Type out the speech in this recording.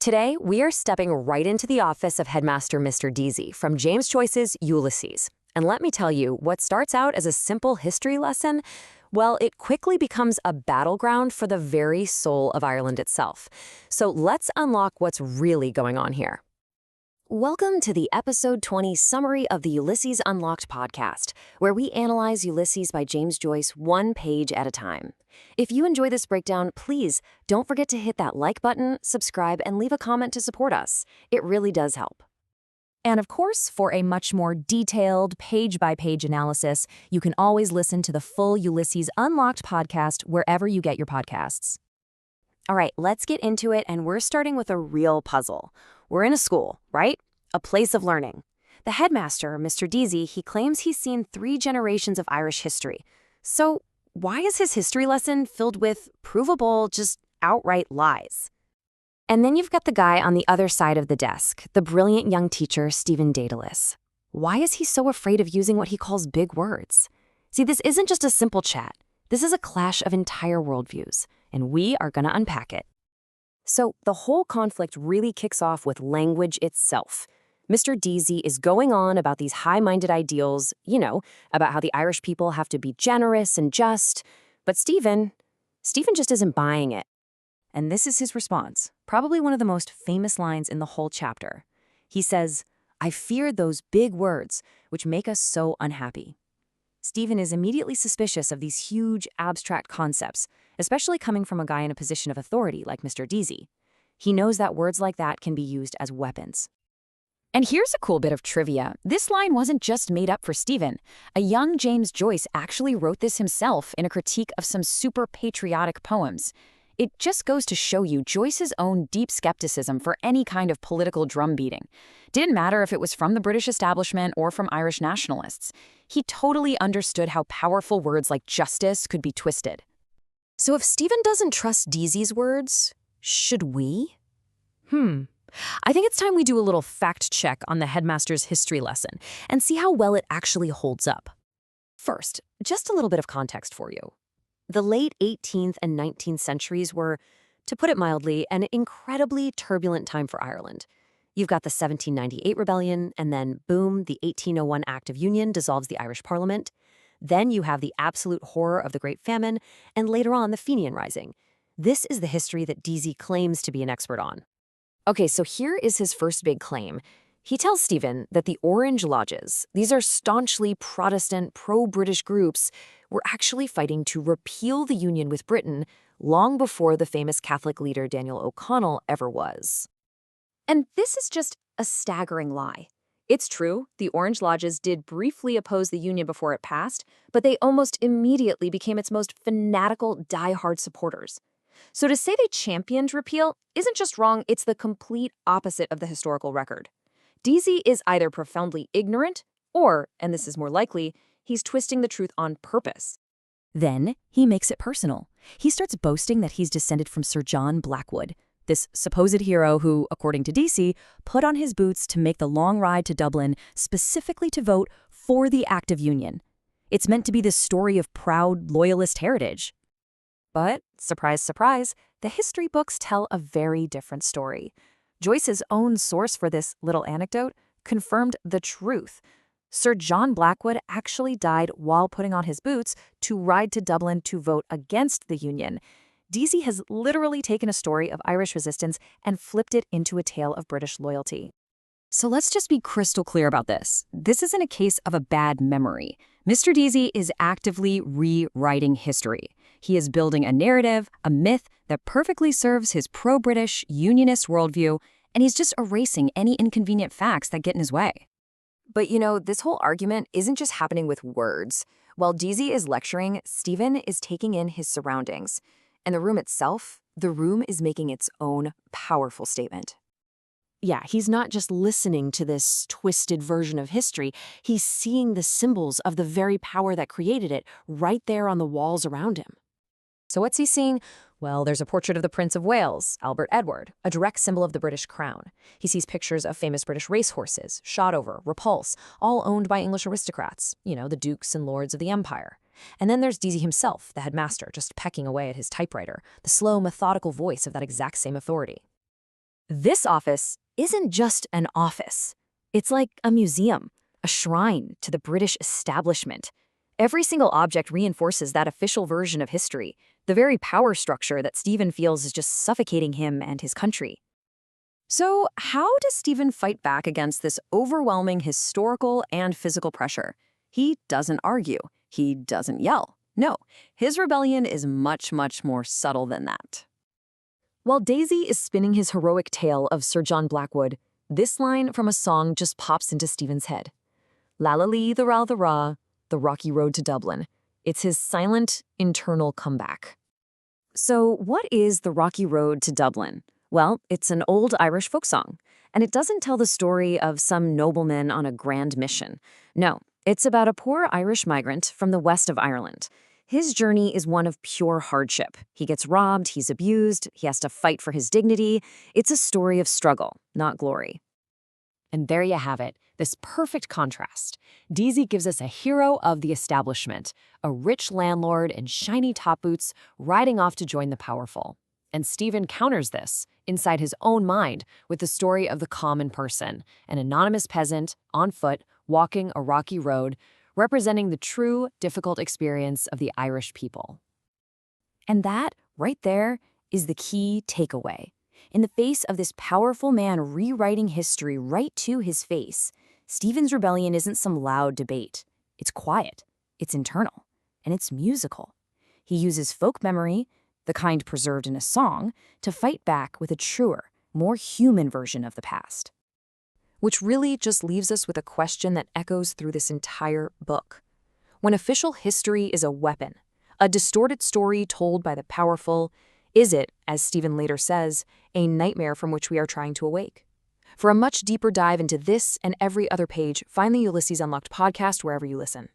Today, we are stepping right into the office of Headmaster Mr. Deasy from James Joyce's Ulysses. And let me tell you, what starts out as a simple history lesson, well, it quickly becomes a battleground for the very soul of Ireland itself. So let's unlock what's really going on here. Welcome to the episode 20 summary of the Ulysses Unlocked podcast, where we analyze Ulysses by James Joyce one page at a time. If you enjoy this breakdown, please don't forget to hit that like button, subscribe, and leave a comment to support us. It really does help. And of course, for a much more detailed page-by-page analysis, you can always listen to the full Ulysses Unlocked podcast wherever you get your podcasts. All right, let's get into it, and we're starting with a real puzzle. We're in a school, right? A place of learning. The headmaster, Mr. Deasy, he claims he's seen 3 generations of Irish history. So why is his history lesson filled with provable, just outright lies? And then you've got the guy on the other side of the desk, the brilliant young teacher, Stephen Dedalus. Why is he so afraid of using what he calls big words? See, this isn't just a simple chat. This is a clash of entire worldviews, and we are going to unpack it. So the whole conflict really kicks off with language itself. Mr. Deasy is going on about these high-minded ideals, about how the Irish people have to be generous and just. But Stephen just isn't buying it. And this is his response, probably one of the most famous lines in the whole chapter. He says, "I fear those big words, which make us so unhappy." Stephen is immediately suspicious of these huge, abstract concepts, especially coming from a guy in a position of authority like Mr. Deasy. He knows that words like that can be used as weapons. And here's a cool bit of trivia. This line wasn't just made up for Stephen. A young James Joyce actually wrote this himself in a critique of some super patriotic poems. It just goes to show you Joyce's own deep skepticism for any kind of political drumbeating. Didn't matter if it was from the British establishment or from Irish nationalists. He totally understood how powerful words like justice could be twisted. So if Stephen doesn't trust Deasy's words, should we? I think it's time we do a little fact check on the headmaster's history lesson and see how well it actually holds up. First, just a little bit of context for you. The late 18th and 19th centuries were, to put it mildly, an incredibly turbulent time for Ireland. You've got the 1798 rebellion, and then, boom, the 1801 Act of Union dissolves the Irish Parliament. Then you have the absolute horror of the Great Famine, and later on, the Fenian Rising. This is the history that Deasy claims to be an expert on. Okay, so here is his first big claim. He tells Stephen that the Orange Lodges, these are staunchly Protestant, pro-British groups, were actually fighting to repeal the union with Britain long before the famous Catholic leader Daniel O'Connell ever was. And this is just a staggering lie. It's true, the Orange Lodges did briefly oppose the union before it passed, but they almost immediately became its most fanatical, die-hard supporters. So to say they championed repeal isn't just wrong, it's the complete opposite of the historical record. Deasy is either profoundly ignorant or, and this is more likely, he's twisting the truth on purpose. Then he makes it personal. He starts boasting that he's descended from Sir John Blackwood, this supposed hero who, according to Deasy, put on his boots to make the long ride to Dublin specifically to vote for the Act of Union. It's meant to be this story of proud, loyalist heritage. But, surprise, surprise, the history books tell a very different story. Joyce's own source for this little anecdote confirmed the truth. Sir John Blackwood actually died while putting on his boots to ride to Dublin to vote against the Union. Deasy has literally taken a story of Irish resistance and flipped it into a tale of British loyalty. So let's just be crystal clear about this. This isn't a case of a bad memory. Mr. Deasy is actively rewriting history. He is building a narrative, a myth that perfectly serves his pro-British, unionist worldview, and he's just erasing any inconvenient facts that get in his way. But this whole argument isn't just happening with words. While Deasy is lecturing, Stephen is taking in his surroundings. And the room itself, the room is making its own powerful statement. Yeah, he's not just listening to this twisted version of history. He's seeing the symbols of the very power that created it right there on the walls around him. So what's he seeing? Well, there's a portrait of the Prince of Wales, Albert Edward, a direct symbol of the British crown. He sees pictures of famous British racehorses, Shotover, Repulse, all owned by English aristocrats, the dukes and lords of the empire. And then there's Deasy himself, the headmaster, just pecking away at his typewriter, the slow, methodical voice of that exact same authority. This office isn't just an office. It's like a museum, a shrine to the British establishment. Every single object reinforces that official version of history, the very power structure that Stephen feels is just suffocating him and his country. So, how does Stephen fight back against this overwhelming historical and physical pressure? He doesn't argue. He doesn't yell. No, his rebellion is much, much more subtle than that. While Deasy is spinning his heroic tale of Sir John Blackwood, this line from a song just pops into Stephen's head. La la lee, the ra, the rocky road to Dublin. It's his silent, internal comeback. So what is the rocky road to Dublin? Well, it's an old Irish folk song, and it doesn't tell the story of some nobleman on a grand mission. No, it's about a poor Irish migrant from the west of Ireland. His journey is one of pure hardship. He gets robbed, he's abused, he has to fight for his dignity. It's a story of struggle, not glory. And there you have it, this perfect contrast. Deasy gives us a hero of the establishment, a rich landlord in shiny top boots riding off to join the powerful. And Stephen counters this inside his own mind with the story of the common person, an anonymous peasant on foot walking a rocky road, representing the true, difficult experience of the Irish people. And that, right there, is the key takeaway. In the face of this powerful man rewriting history right to his face, Stephen's rebellion isn't some loud debate. It's quiet, it's internal, and it's musical. He uses folk memory, the kind preserved in a song, to fight back with a truer, more human version of the past. Which really just leaves us with a question that echoes through this entire book. When official history is a weapon, a distorted story told by the powerful, is it, as Stephen later says, a nightmare from which we are trying to awake? For a much deeper dive into this and every other page, find the Ulysses Unlocked podcast wherever you listen.